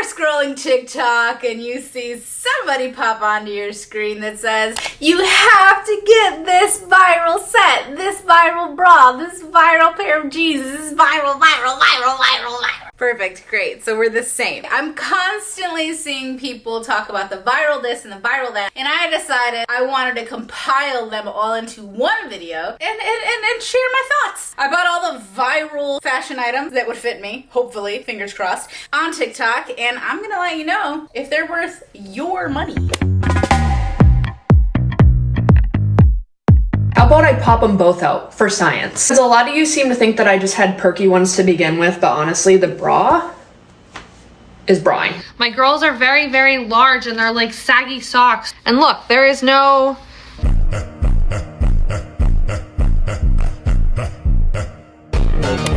are scrolling TikTok and you see somebody pop onto your screen that says, you have to get this viral set, this viral bra, this viral pair of jeans, this viral. Perfect, great. So we're the same. I'm constantly seeing people talk about the viral this and the viral that, and I decided I wanted to compile them all into one video and share my thoughts about all the viral fashion items that would fit me, hopefully, fingers crossed, on TikTok, and I'm gonna let you know if they're worth your money. How about I pop them both out for science? Because a lot of you seem to think that I just had perky ones to begin with, but honestly, the bra is brawing. My girls are very, very large and they're like saggy socks. And look, there is no...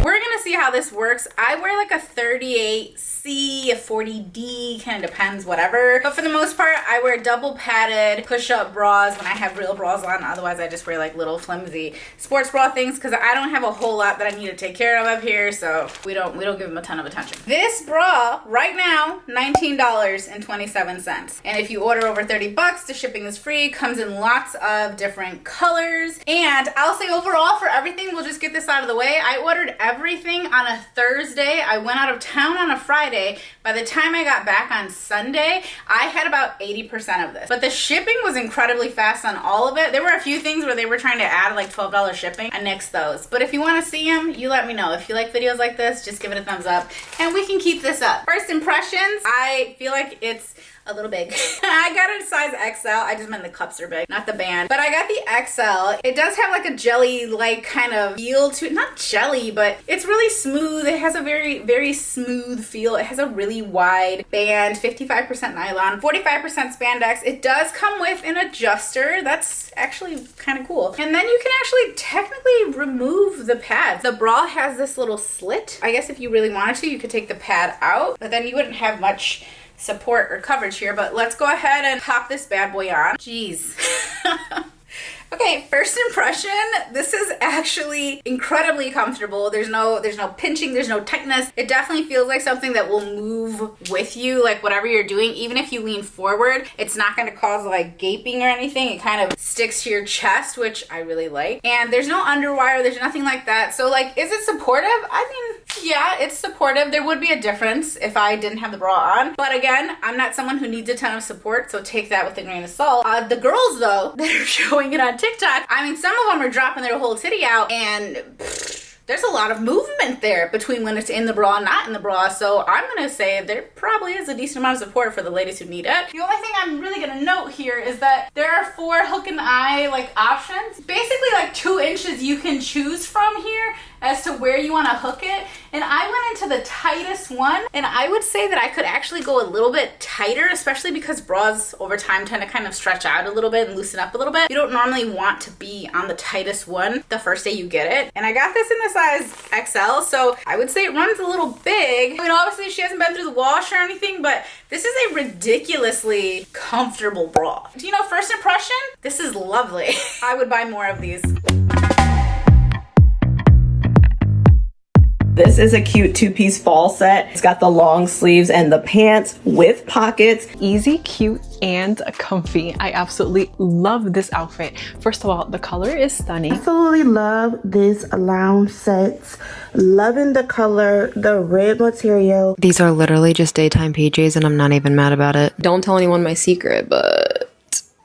We're gonna see how this works. I wear like a 38C, a 40D, kind of depends, whatever. But for the most part, I wear double padded push-up bras when I have real bras on. Otherwise, I just wear like little flimsy sports bra things because I don't have a whole lot that I need to take care of up here, so we don't give them a ton of attention. This bra right now, $19.27. And if you order over 30 bucks, the shipping is free. Comes in lots of different colors. And I'll say overall for everything, we'll just get this out of the way. I ordered everything on a Thursday. I went out of town on a Friday. By the time I got back on Sunday, I had about 80% of this. But the shipping was incredibly fast on all of it. There were a few things where they were trying to add like $12 shipping. I nixed those. But if you want to see them, you let me know. If you like videos like this, just give it a thumbs up and we can keep this up. First impressions, I feel like it's a little big. I got a size XL. I just meant the cups are big, not the band. But I got the XL. It does have like a jelly-like kind of feel to it. Not jelly, but it's really smooth. It has a very, very smooth feel. It has a really wide band, 55% nylon, 45% spandex. It does come with an adjuster. That's actually kind of cool. And then you can actually technically remove the pads. The bra has this little slit. I guess if you really wanted to, you could take the pad out, but then you wouldn't have much support or coverage here. But let's go ahead and pop this bad boy on. Jeez. Okay, first impression, this is actually incredibly comfortable. There's no pinching, there's no tightness. It definitely feels like something that will move with you, like whatever you're doing. Even if you lean forward, it's not going to cause like gaping or anything. It kind of sticks to your chest, which I really like. And there's no underwire, there's nothing like that. So like, is it supportive? I mean, yeah, it's supportive. There would be a difference if I didn't have the bra on. But again, I'm not someone who needs a ton of support, so take that with a grain of salt. The girls though, that are showing it on TikTok, I mean, some of them are dropping their whole titty out and there's a lot of movement there between when it's in the bra and not in the bra. So I'm gonna say there probably is a decent amount of support for the ladies who need it. The only thing I'm really gonna note here is that there are 4 hook and eye like options. Basically like 2 inches you can choose from here as to where you want to hook it. And I went into the tightest one, and I would say that I could actually go a little bit tighter, especially because bras over time tend to kind of stretch out a little bit and loosen up a little bit. You don't normally want to be on the tightest one the first day you get it. And I got this in the size XL, so I would say it runs a little big. I mean, obviously she hasn't been through the wash or anything, but this is a ridiculously comfortable bra. Do you know, first impression, this is lovely. I would buy more of these. This is a cute 2-piece fall set. It's got the long sleeves and the pants with pockets. Easy, cute, and comfy. I absolutely love this outfit. First of all, the color is stunning. Absolutely love this lounge sets. Loving the color, the red material. These are literally just daytime PJs and I'm not even mad about it. Don't tell anyone my secret, but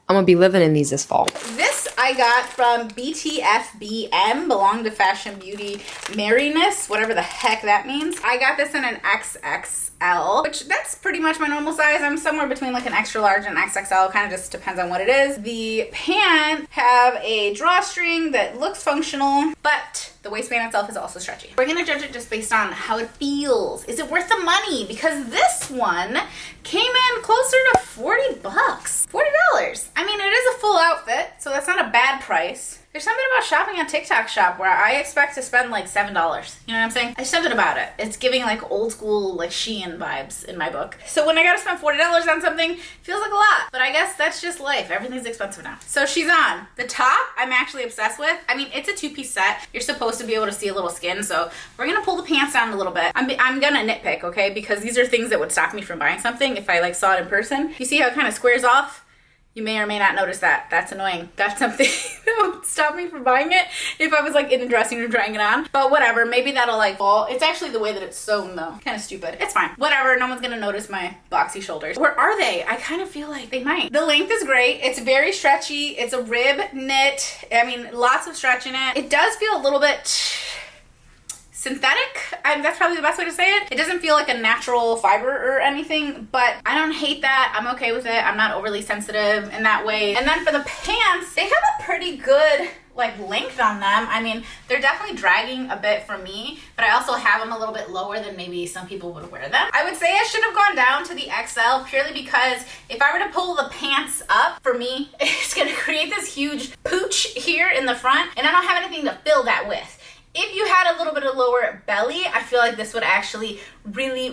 I'm gonna be living in these this fall. This I got from BTFBM, Belong to Fashion Beauty Merriness, whatever the heck that means. I got this in an XXL, which that's pretty much my normal size. I'm somewhere between like an extra large and XXL, kind of just depends on what it is. The pants have a drawstring that looks functional, but the waistband itself is also stretchy. We're gonna judge it just based on how it feels. Is it worth the money? Because this one came in closer to 40 bucks. $40. I mean, it is a full outfit, so that's not a bad price. There's something about shopping on TikTok Shop where I expect to spend like $7. You know what I'm saying? There's something about it. It's giving like old school like Shein vibes in my book. So when I gotta spend $40 on something, it feels like a lot. But I guess that's just life. Everything's expensive now. So she's on. The top, I'm actually obsessed with. I mean, it's a 2-piece set. You're supposed to be able to see a little skin. So we're gonna pull the pants down a little bit. I'm gonna nitpick, okay? Because these are things that would stop me from buying something if I like saw it in person. You see how it kind of squares off? You may or may not notice that. That's annoying. That's something that would stop me from buying it if I was like in a dressing room trying it on. But whatever, maybe that'll like fall. It's actually the way that it's sewn though. Kind of stupid. It's fine. Whatever, no one's gonna notice my boxy shoulders. Where are they? I kind of feel like they might. The length is great. It's very stretchy. It's a rib knit. I mean, lots of stretch in it. It does feel a little bit synthetic. That's probably the best way to say it. It doesn't feel like a natural fiber or anything, but I don't hate that. I'm okay with it. I'm not overly sensitive in that way. And then for the pants, they have a pretty good like length on them. I mean, they're definitely dragging a bit for me, but I also have them a little bit lower than maybe some people would wear them. I would say I should have gone down to the XL purely because if I were to pull the pants up, for me, it's gonna create this huge pooch here in the front, and I don't have anything to fill that with. If you had a little bit of lower belly, I feel like this would actually really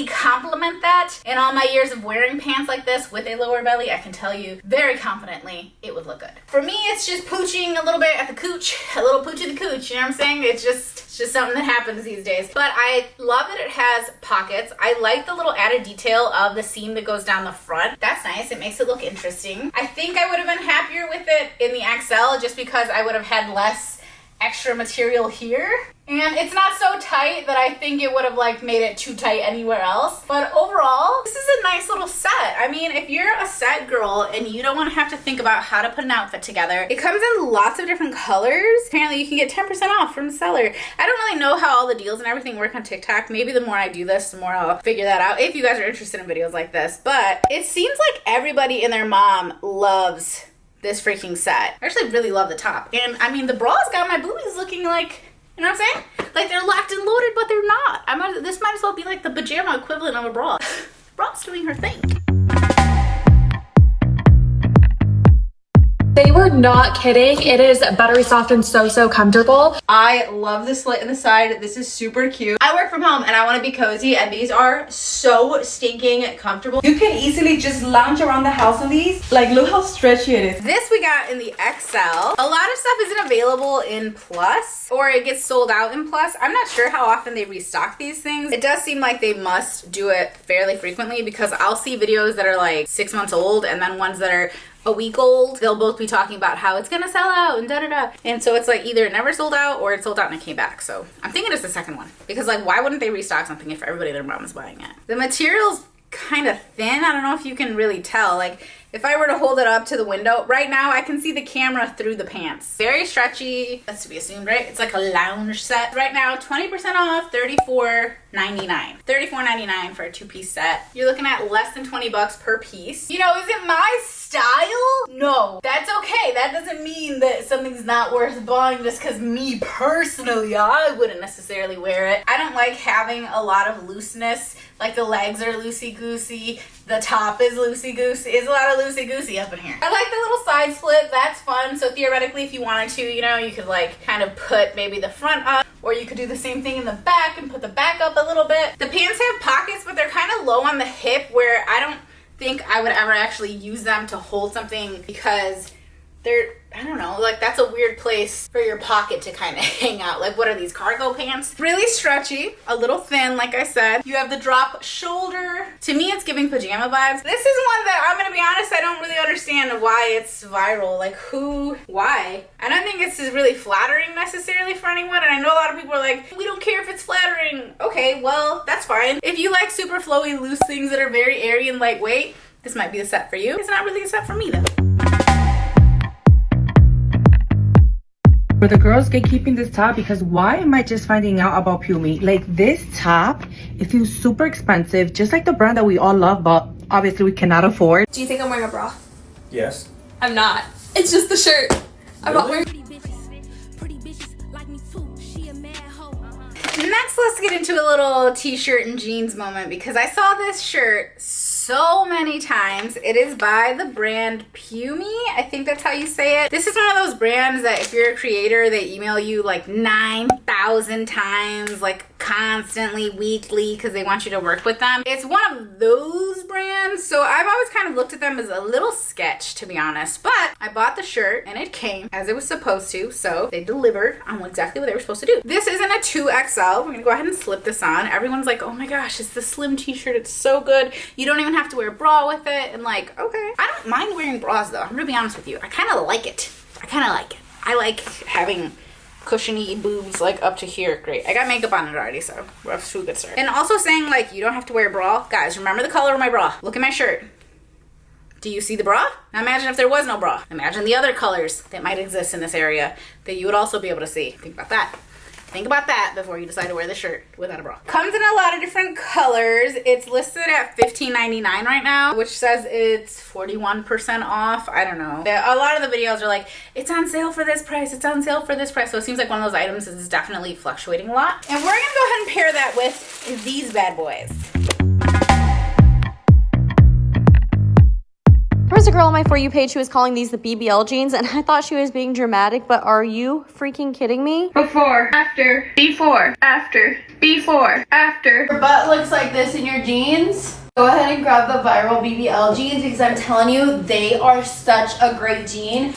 complement that. In all my years of wearing pants like this with a lower belly, I can tell you very confidently it would look good. For me, it's just pooching a little bit at the cooch, a little pooch at the cooch, you know what I'm saying? It's just something that happens these days. But I love that it has pockets. I like the little added detail of the seam that goes down the front. That's nice. It makes it look interesting. I think I would have been happier with it in the XL just because I would have had less extra material here, and it's not so tight that I think it would have like made it too tight anywhere else. But overall, this is a nice little set. I mean, if you're a set girl and you don't want to have to think about how to put an outfit together, it comes in lots of different colors. Apparently you can get 10% off from the seller. I don't really know how all the deals and everything work on TikTok. Maybe the more I do this, the more I'll figure that out if you guys are interested in videos like this. But it seems like everybody and their mom loves this freaking set. I actually really love the top. And I mean, the bra's got my boobies looking like, you know what I'm saying? Like they're locked and loaded, but they're not. This might as well be like the pajama equivalent of a bra. Bra's doing her thing. They were not kidding. It is buttery soft and so comfortable. I love the slit in the side. This is super cute. I work from home and I want to be cozy, and these are so stinking comfortable. You can easily just lounge around the house in these. Like, look how stretchy it is. This we got in the XL. A lot of stuff isn't available in Plus, or it gets sold out in Plus. I'm not sure how often they restock these things. It does seem like they must do it fairly frequently because I'll see videos that are like 6 months old and then ones that are a week old. They'll both be talking about how it's gonna sell out and da-da-da. And so it's like either it never sold out or it sold out and it came back. So I'm thinking it's the second one. Because like, why wouldn't they restock something if everybody and their mom is buying it? The material's kind of thin. I don't know if you can really tell. Like, if I were to hold it up to the window, right now I can see the camera through the pants. Very stretchy. That's to be assumed, right? It's like a lounge set. Right now, 20% off, $34.99. $34.99 for a 2-piece set. You're looking at less than 20 bucks per piece. You know, is it my style? No. That's okay. That doesn't mean that something's not worth buying just because me personally, I wouldn't necessarily wear it. I don't like having a lot of looseness. Like the legs are loosey-goosey. The top is loosey-goosey. It's a lot of loosey-goosey up in here. I like the little side split. That's fun. So theoretically, if you wanted to, you know, you could like kind of put maybe the front up, or you could do the same thing in the back and put the back up a little bit. The pants have pockets, but they're kind of low on the hip where I don't think I would ever actually use them to hold something because they're, I don't know, like that's a weird place for your pocket to kind of hang out. Like, what are these, cargo pants? Really stretchy, a little thin, like I said. You have the drop shoulder. To me, it's giving pajama vibes. This is one that, I'm gonna be honest, I don't really understand why it's viral. Like, why? I don't think this is really flattering necessarily for anyone, and I know a lot of people are like, we don't care if it's flattering. Okay, well, that's fine. If you like super flowy, loose things that are very airy and lightweight, this might be the set for you. It's not really a set for me, though. For the girls, gatekeeping this top, because why am I just finding out about Pumi? Like, this top, it feels super expensive, just like the brand that we all love, but obviously we cannot afford. Do you think I'm wearing a bra? Yes. I'm not. It's just the shirt. I'm not wearing. Next, let's get into a little t-shirt and jeans moment because I saw this shirt so many times. It is by the brand Pumi. I think that's how you say it. This is one of those brands that if you're a creator, they email you like 9,000 times, like constantly, weekly, because they want you to work with them. It's one of those brands. So I've always kind of looked at them as a little sketch, to be honest. But I bought the shirt and it came as it was supposed to. So they delivered on exactly what they were supposed to do. This isn't a 2XL. We're gonna go ahead and slip this on. Everyone's like, oh my gosh, it's the slim t-shirt. It's so good. You don't even have to wear a bra with it. And like, okay. I don't mind wearing bras though. I'm gonna be honest with you. I kind of like it. I like having cushiony boobs like up to here. Great. I got makeup on it already, so we're off to a good start. And also saying like you don't have to wear a bra. Guys, remember the color of my bra. Look at my shirt. Do you see the bra? Now imagine if there was no bra. Imagine the other colors that might exist in this area that you would also be able to see. Think about that. Think about that before you decide to wear the shirt without a bra. Comes in a lot of different colors. It's listed at $15.99 right now, which says it's 41% off. I don't know. A lot of the videos are like, it's on sale for this price. It's on sale for this price. So it seems like one of those items is definitely fluctuating a lot. And we're gonna go ahead and pair that with these bad boys. There was a girl on my For You page who was calling these the BBL jeans, and I thought she was being dramatic, but are you freaking kidding me? Before, after, before, after, before, after. Your butt looks like this in your jeans. Go ahead and grab the Viral BBL jeans because I'm telling you, they are such a great jean.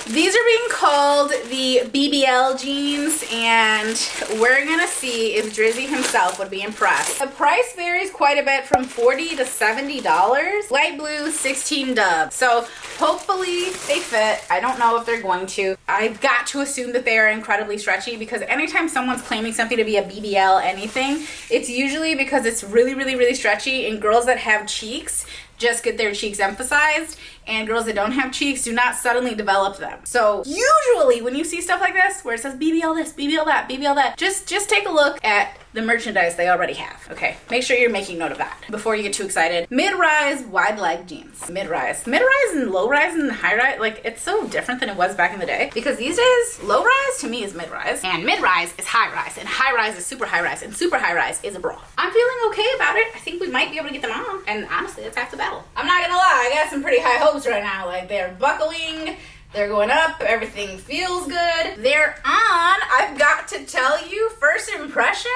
These are being called the BBL jeans, and we're gonna see if Drizzy himself would be impressed. The price varies quite a bit from $40 to $70. Light blue, 16 dubs. So hopefully they fit. I don't know if they're going to. I've got to assume that they are incredibly stretchy because anytime someone's claiming something to be a BBL anything, it's usually because it's really, really, really stretchy, and girls that have cheeks just get their cheeks emphasized, and girls that don't have cheeks do not suddenly develop them. So usually when you see stuff like this where it says BBL this, BBL that, BBL that, just take a look at the merchandise they already have. Okay, make sure you're making note of that before you get too excited. Mid-rise wide leg jeans. Mid-rise and low-rise and high-rise, like it's so different than it was back in the day, because these days low-rise to me is mid-rise and mid-rise is high-rise and high-rise is super high-rise and super high-rise is a bra. I'm feeling okay about it. I think we might be able to get them on, and honestly that's half the battle. I'm not gonna lie, I got some pretty high hopes right now. Like they're buckling, they're going up, everything feels good. They're on. I've got to tell you, first impression,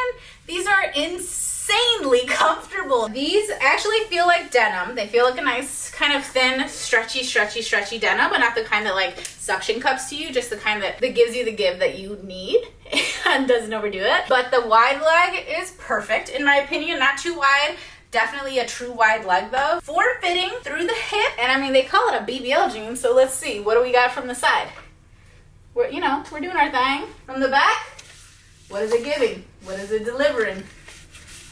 these are insanely comfortable. These actually feel like denim. They feel like a nice kind of thin, stretchy denim, but not the kind that like suction cups to you, just the kind that gives you the give that you need and doesn't overdo it. But the wide leg is perfect in my opinion, not too wide. Definitely a true wide leg though. Form-fitting through the hip. And I mean, they call it a BBL jean, so let's see. What do we got from the side? We're doing our thing. From the back, what is it giving? What is it delivering?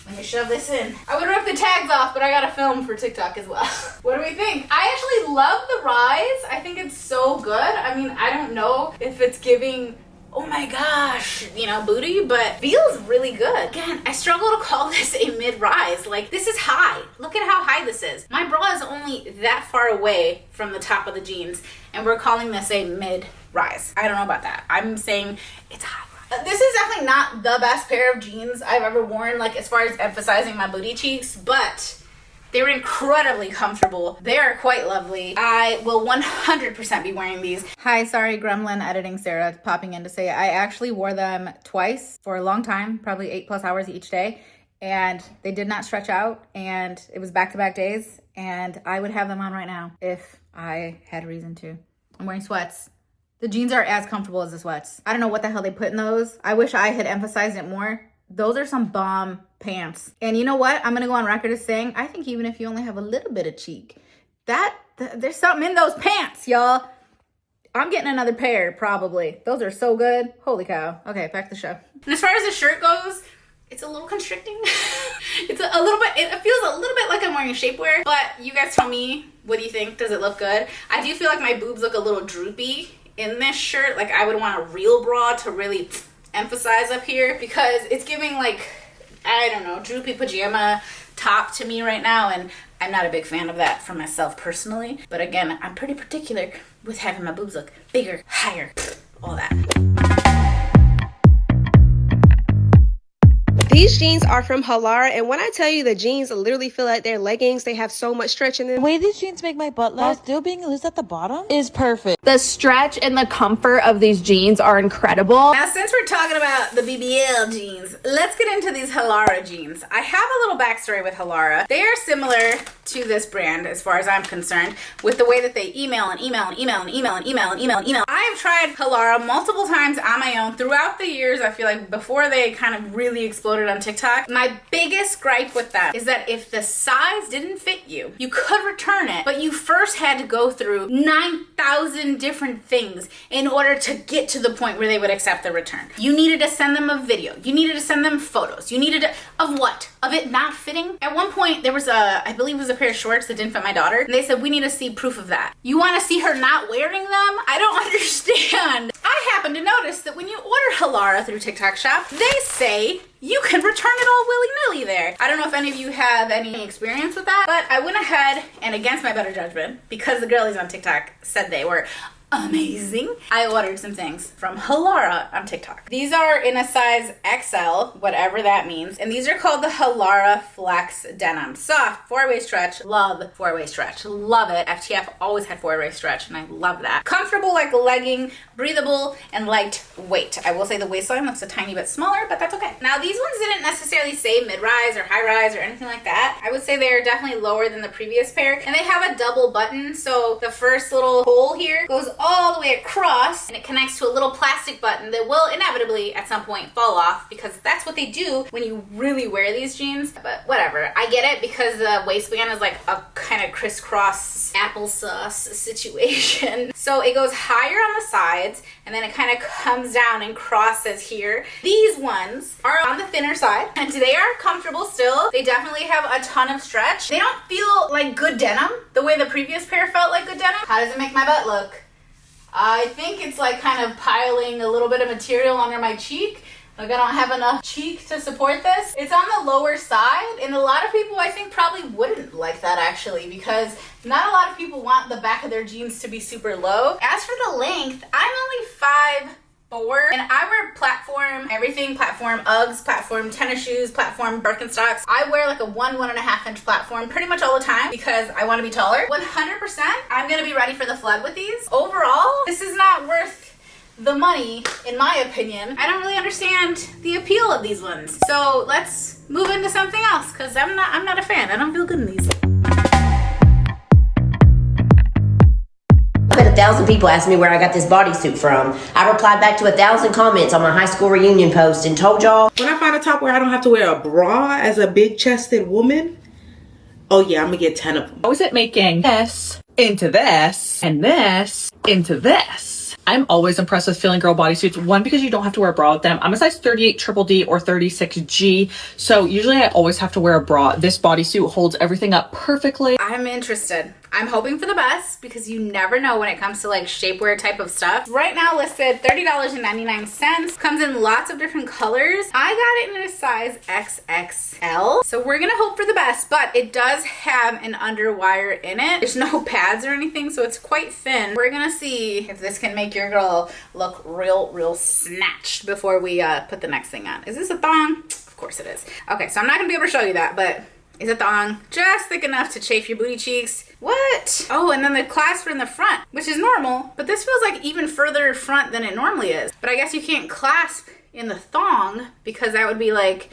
Let me shove this in. I would rip the tags off, but I gotta film for TikTok as well. What do we think? I actually love the rise. I think it's so good. I mean, I don't know if it's giving, oh my gosh, booty, but feels really good. Again, I struggle to call this a mid-rise. Like, this is high. Look at how high this is. My bra is only that far away from the top of the jeans, and we're calling this a mid-rise. I don't know about that. I'm saying it's high. This is definitely not the best pair of jeans I've ever worn, like as far as emphasizing my booty cheeks, but they're incredibly comfortable. They are quite lovely. I will 100% be wearing these. Hi, sorry, Gremlin Editing Sarah popping in to say I actually wore them twice for a long time, probably 8+ hours each day, and they did not stretch out, and it was back-to-back days, and I would have them on right now if I had reason to. I'm wearing sweats. The jeans are as comfortable as the sweats. I don't know what the hell they put in those. I wish I had emphasized it more. Those are some bomb pants. And you know what? I'm gonna go on record as saying, I think even if you only have a little bit of cheek, there's something in those pants, y'all. I'm getting another pair, probably. Those are so good. Holy cow. Okay, back to the show. And as far as the shirt goes, it's a little constricting. It feels a little bit like I'm wearing shapewear, but you guys tell me, what do you think? Does it look good? I do feel like my boobs look a little droopy in this shirt. Like I would want a real bra to really emphasize up here, because it's giving like, I don't know, droopy pajama top to me right now, and I'm not a big fan of that for myself personally. But again, I'm pretty particular with having my boobs look bigger, higher, all that. These jeans are from Halara, and when I tell you the jeans literally feel like they're leggings, they have so much stretch in them. The way these jeans make my butt look while still being loose at the bottom is perfect. The stretch and the comfort of these jeans are incredible. Now, since we're talking about the BBL jeans, let's get into these Halara jeans. I have a little backstory with Halara. They are similar to this brand as far as I'm concerned with the way that they email. I have tried Halara multiple times on my own throughout the years. I feel like before they kind of really exploded on TikTok. My biggest gripe with them is that if the size didn't fit you, you could return it, but you first had to go through 9,000 different things in order to get to the point where they would accept the return. You needed to send them a video. You needed to send them photos. You needed to, of what? Of it not fitting? At one point, there was I believe it was a pair of shorts that didn't fit my daughter, and they said, we need to see proof of that. You want to see her not wearing them? I don't understand. I happen to notice that when you order Halara through TikTok Shop, they say you can return it all willy-nilly there. I don't know if any of you have any experience with that, but I went ahead and against my better judgment, because the girlies on TikTok said they were amazing, I ordered some things from Halara on TikTok. These are in a size XL, whatever that means, and these are called the Halara Flex Denim. Soft, 4-way stretch, love 4-way stretch, love it. FTF always had 4-way stretch, and I love that. Comfortable like a legging, breathable, and lightweight. I will say the waistline looks a tiny bit smaller, but that's okay. Now, these ones didn't necessarily say mid-rise or high-rise or anything like that. I would say they're definitely lower than the previous pair, and they have a double button, so the first little hole here goes all the way across, and it connects to a little plastic button that will inevitably at some point fall off, because that's what they do when you really wear these jeans. But whatever, I get it, because the waistband is like a kind of crisscross applesauce situation. So it goes higher on the sides, and then it kind of comes down and crosses here. These ones are on the thinner side, and they are comfortable still. They definitely have a ton of stretch. They don't feel like good denim the way the previous pair felt like good denim. How does it make my butt look? I think it's like kind of piling a little bit of material under my cheek. Like I don't have enough cheek to support this. It's on the lower side, and a lot of people I think probably wouldn't like that actually, because not a lot of people want the back of their jeans to be super low. As for the length, I'm only 5'4", and I wear platform, everything platform, Uggs, platform tennis shoes, platform Birkenstocks. I wear like a 1.5 inch platform pretty much all the time because I want to be taller. 100%, I'm gonna be ready for the flood with these. Overall, this is not worth the money, in my opinion. I don't really understand the appeal of these ones. So let's move into something else, because I'm not a fan. I don't feel good in these. I've had 1,000 people ask me where I got this bodysuit from. I replied back to 1,000 comments on my high school reunion post and told y'all. When I find a top where I don't have to wear a bra as a big-chested woman, oh yeah, I'm gonna get 10 of them. How is it making this into this and this into this? I'm always impressed with Feeling Girl bodysuits. One, because you don't have to wear a bra with them. I'm a size 38 triple D or 36G, so usually I always have to wear a bra. This bodysuit holds everything up perfectly. I'm interested. I'm hoping for the best, because you never know when it comes to like shapewear type of stuff. Right now listed $30.99. Comes in lots of different colors. I got it in a size XXL. So we're gonna hope for the best, but it does have an underwire in it. There's no pads or anything, so it's quite thin. We're gonna see if this can make your girl look real snatched before we put the next thing on. Is this a thong? Of course it is. Okay, so I'm not gonna be able to show you that, but is a thong just thick enough to chafe your booty cheeks. What? Oh, and then the clasp in the front, which is normal, but this feels like even further front than it normally is. But I guess you can't clasp in the thong because that would be like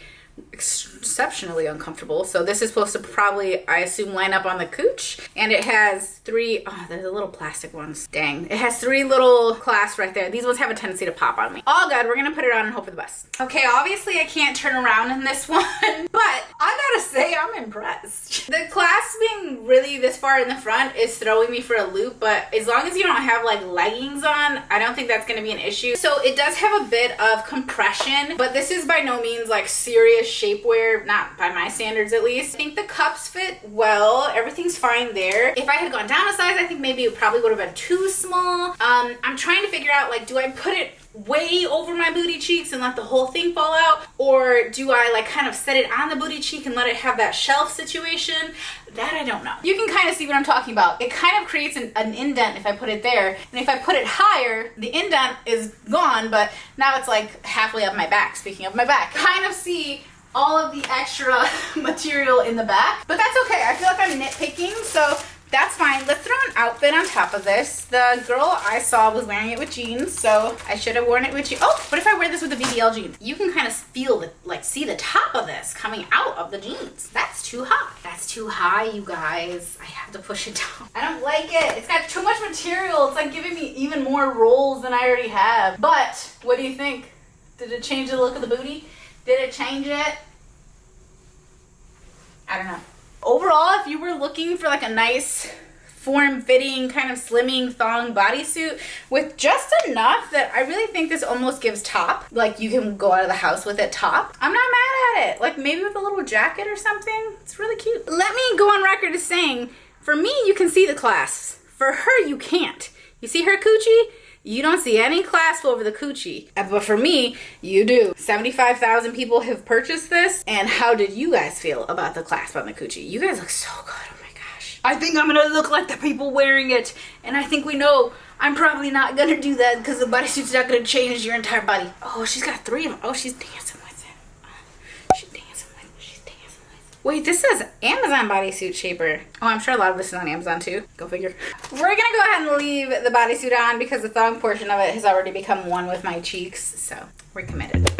exceptionally uncomfortable. So this is supposed to probably, I assume, line up on the cooch, and it has three, oh, there's the little plastic ones. Dang. It has three little clasps right there. These ones have a tendency to pop on me. All good. We're gonna put it on and hope for the best. Okay, obviously I can't turn around in this one, but I gotta say I'm impressed. The clasp being really this far in the front is throwing me for a loop, but as long as you don't have like leggings on, I don't think that's gonna be an issue. So it does have a bit of compression, but this is by no means like serious shapewear, not by my standards at least. I think the cups fit well. Everything's fine there. If I had gone down a size, I think maybe it probably would have been too small. I'm trying to figure out, like, do I put it way over my booty cheeks and let the whole thing fall out, or do I like kind of set it on the booty cheek and let it have that shelf situation? That I don't know. You can kind of see what I'm talking about. It kind of creates an indent if I put it there, and if I put it higher, the indent is gone, but now it's like halfway up my back. Speaking of my back, kind of see all of the extra material in the back. But that's okay. I feel like I'm nitpicking, so that's fine. Let's throw an outfit on top of this. The girl I saw was wearing it with jeans, so I should have worn it with jeans. Oh, what if I wear this with the BBL jeans? You can kind of feel the, like, see the top of this coming out of the jeans. That's too high. That's too high, you guys. I have to push it down. I don't like it. It's got too much material. It's like giving me even more rolls than I already have. But what do you think? Did it change the look of the booty? Did it change it? I don't know. Overall, if you were looking for like a nice form-fitting kind of slimming thong bodysuit with just enough that I really think this almost gives top, like you can go out of the house with it top, I'm not mad at it. Like maybe with a little jacket or something, it's really cute. Let me go on record as saying, for me, you can see the clasps. For her, you can't. You see her coochie? You don't see any clasp over the coochie. But for me, you do. 75,000 people have purchased this. And how did you guys feel about the clasp on the coochie? You guys look so good. Oh my gosh. I think I'm gonna look like the people wearing it. And I think we know I'm probably not gonna do that because the bodysuit's not gonna change your entire body. Oh, she's got 3 of them. Oh, she's dancing with it. She's dancing with it. She's dancing with it. Wait, this says Amazon bodysuit shaper. Oh, I'm sure a lot of this is on Amazon too. Go figure. We're gonna go ahead and leave the bodysuit on because the thong portion of it has already become one with my cheeks, so we're committed.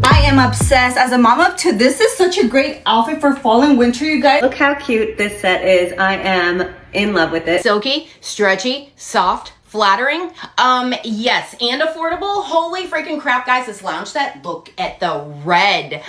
I am obsessed as a mom of 2. This is such a great outfit for fall and winter, you guys. Look how cute this set is. I am in love with it. Silky, stretchy, soft, flattering, yes, and affordable. Holy freaking crap, guys, this lounge set, look at the red.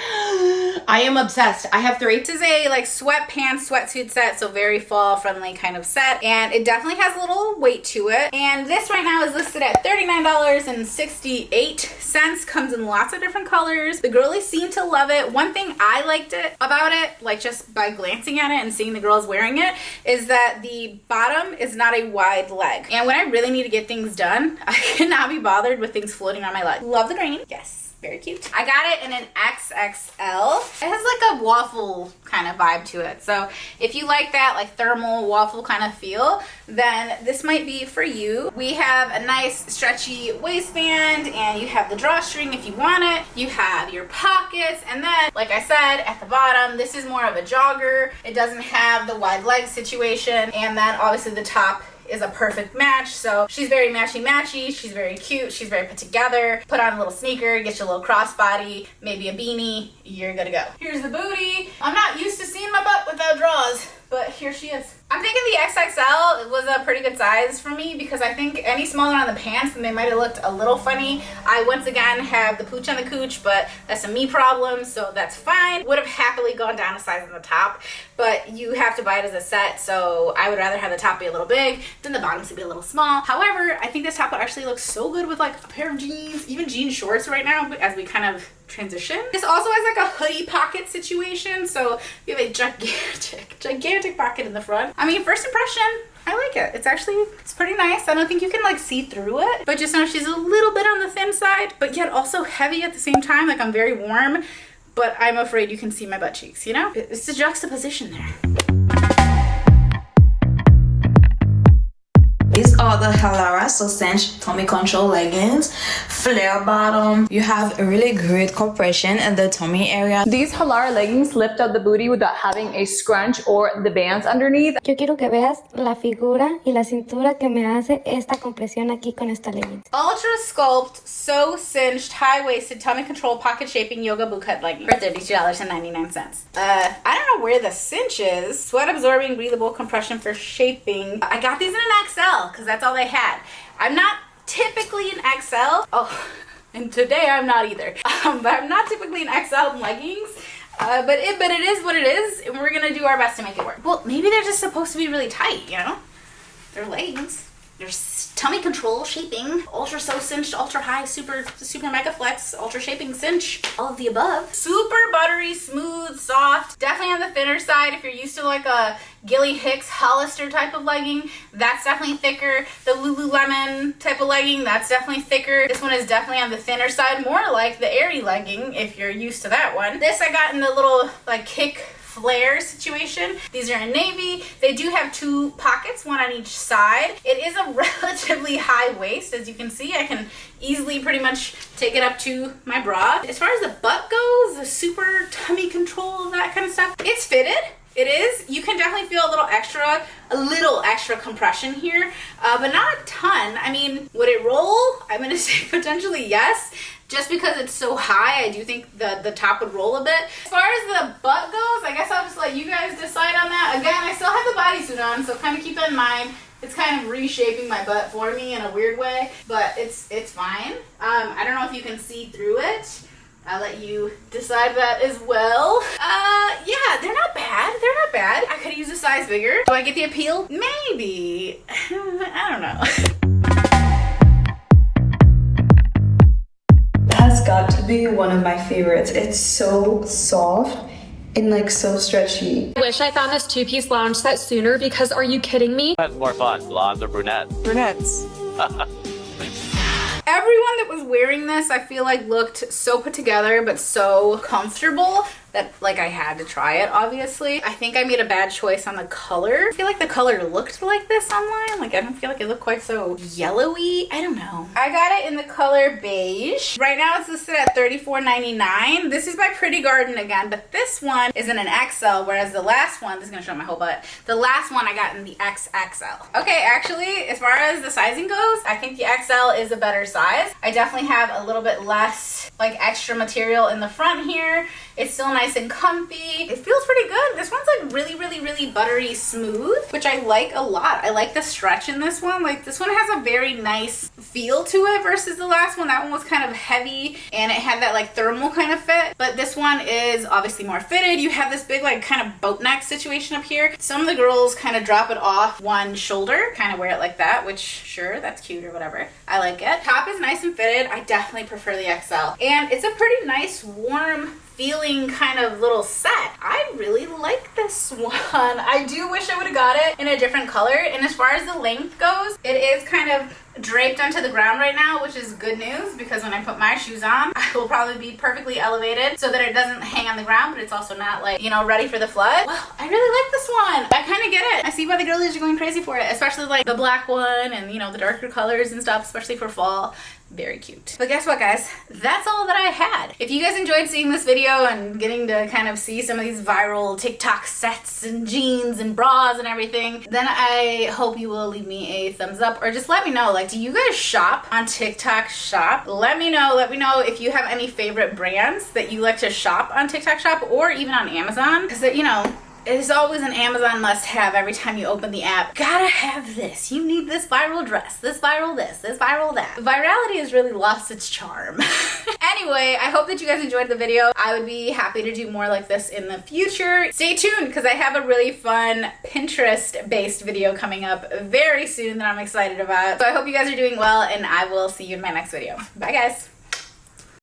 I am obsessed. I have 3. This is a like sweatpants swetsuit set, so very fall friendly kind of set, and it definitely has a little weight to it. And this right now is listed at $39.68. Comes in lots of different colors. The girlies seem to love it. One thing I liked about it, like just by glancing at it and seeing the girls wearing it, is that the bottom is not a wide leg. And when I really need to get things done, I cannot be bothered with things floating on my leg. Love the green. Yes. Very cute. I got it in an XXL. It has like a waffle kind of vibe to it. So if you like that like thermal waffle kind of feel, then this might be for you. We have a nice stretchy waistband and you have the drawstring if you want it. You have your pockets, and then like I said at the bottom, this is more of a jogger. It doesn't have the wide leg situation, and then obviously the top is a perfect match. So she's very matchy. She's very cute. She's very put together. Put on a little sneaker, get you a little crossbody, maybe a beanie, you're good to go. Here's the booty. I'm not used to seeing my butt without drawers, but here she is. I'm thinking the XXL was a pretty good size for me because I think any smaller on the pants and they might have looked a little funny. I once again have the pooch on the cooch, but that's a me problem, so that's fine. Would have happily gone down a size on the top, but you have to buy it as a set, so I would rather have the top be a little big than the bottoms to be a little small. However, I think this top will actually look so good with like a pair of jeans, even jean shorts right now as we kind of transition. This also has like a hoodie pocket situation, so you have a gigantic pocket in the front. I mean, first impression, I like it. It's pretty nice. I don't think you can like see through it, but just know she's a little bit on the thin side, but yet also heavy at the same time. Like I'm very warm, but I'm afraid you can see my butt cheeks, you know? It's the juxtaposition there. These are the Halara So-Cinch tummy control leggings, flare bottom. You have a really great compression in the tummy area. These Halara leggings lift up the booty without having a scrunch or the bands underneath. Yo quiero que veas la figura y la cintura que me hace esta compresión aquí con esta leggings. Ultra Sculpt, So Cinched, high-waisted, tummy control, pocket shaping yoga bootcut leggings for $32.99. I don't know where the cinch is. Sweat absorbing, breathable compression for shaping. I got these in an XL because that's all they had. I'm not typically an XL. Oh, and today I'm not either. But I'm not typically an XL in leggings. But it is what it is, and we're gonna do our best to make it work. Well, maybe they're just supposed to be really tight, you know? They're leggings. There's tummy control, shaping, ultra so cinched, ultra high, super mega flex, ultra shaping cinch, all of the above. Super buttery, smooth, soft. Definitely on the thinner side if you're used to like a Gilly Hicks Hollister type of legging. That's definitely thicker. The Lululemon type of legging, that's definitely thicker. This one is definitely on the thinner side, more like the Aerie legging if you're used to that one. This I got in the little like kick flare situation. These are in navy. They do have 2 pockets, one on each side. It is a relatively high waist, as you can see. I can easily pretty much take it up to my bra. As far as the butt goes, the super tummy control, that kind of stuff, it's fitted. It is. You can definitely feel a little extra compression here, but not a ton. I mean, would it roll? I'm gonna say potentially yes. Just because it's so high, I do think the top would roll a bit. As far as the butt goes, I guess I'll just let you guys decide on that. Again, I still have the bodysuit on, so kind of keep that in mind. It's kind of reshaping my butt for me in a weird way, but it's fine. I don't know if you can see through it. I'll let you decide that as well. Yeah, they're not bad. They're not bad. I could use a size bigger. Do I get the appeal? Maybe. I don't know. Has got to be one of my favorites. It's so soft and like so stretchy. I wish I found this 2-piece lounge set sooner because are you kidding me? That's more fun, blondes or brunettes? Brunettes. Everyone that was wearing this, I feel like looked so put together but so comfortable that like I had to try it, obviously. I think I made a bad choice on the color. I feel like the color looked like this online. Like I don't feel like it looked quite so yellowy. I don't know. I got it in the color beige. Right now it's listed at $34.99. This is by Pretty Garden again, but this one is in an XL, whereas the last one, this is gonna show my whole butt. The last one I got in the XXL. Okay, actually, as far as the sizing goes, I think the XL is a better size. I definitely have a little bit less like extra material in the front here. It's still nice and comfy. It feels pretty good. This one's like really buttery smooth, which I like a lot. I like the stretch in this one. Like this one has a very nice feel to it versus the last one. That one was kind of heavy and it had that like thermal kind of fit, but this one is obviously more fitted. You have this big like kind of boat neck situation up here. Some of the girls kind of drop it off one shoulder, kind of wear it like that, which sure, that's cute or whatever. I like it. Top is nice and fitted. I definitely prefer the XL. And it's a pretty nice warm feeling kind of little set. I really like this one. I do wish I would have got it in a different color. And as far as the length goes, it is kind of draped onto the ground right now, which is good news because when I put my shoes on, I will probably be perfectly elevated so that it doesn't hang on the ground, but it's also not like, you know, ready for the flood. Well, I really like this one. I kind of get it. I see why the girlies are going crazy for it, especially like the black one and, you know, the darker colors and stuff, especially for fall. Very cute. But guess what, guys? That's all that I had. If you guys enjoyed seeing this video and getting to kind of see some of these viral TikTok sets and jeans and bras and everything, then I hope you will leave me a thumbs up or just let me know, like, do you guys shop on TikTok Shop? Let me know if you have any favorite brands that you like to shop on TikTok Shop or even on Amazon, because, you know, it's always an Amazon must-have every time you open the app. Gotta have this. You need this viral dress, this viral this viral that. Virality has really lost its charm. Anyway, I hope that you guys enjoyed the video. I would be happy to do more like this in the future. Stay tuned because I have a really fun Pinterest-based video coming up very soon that I'm excited about. So I hope you guys are doing well and I will see you in my next video. Bye, guys.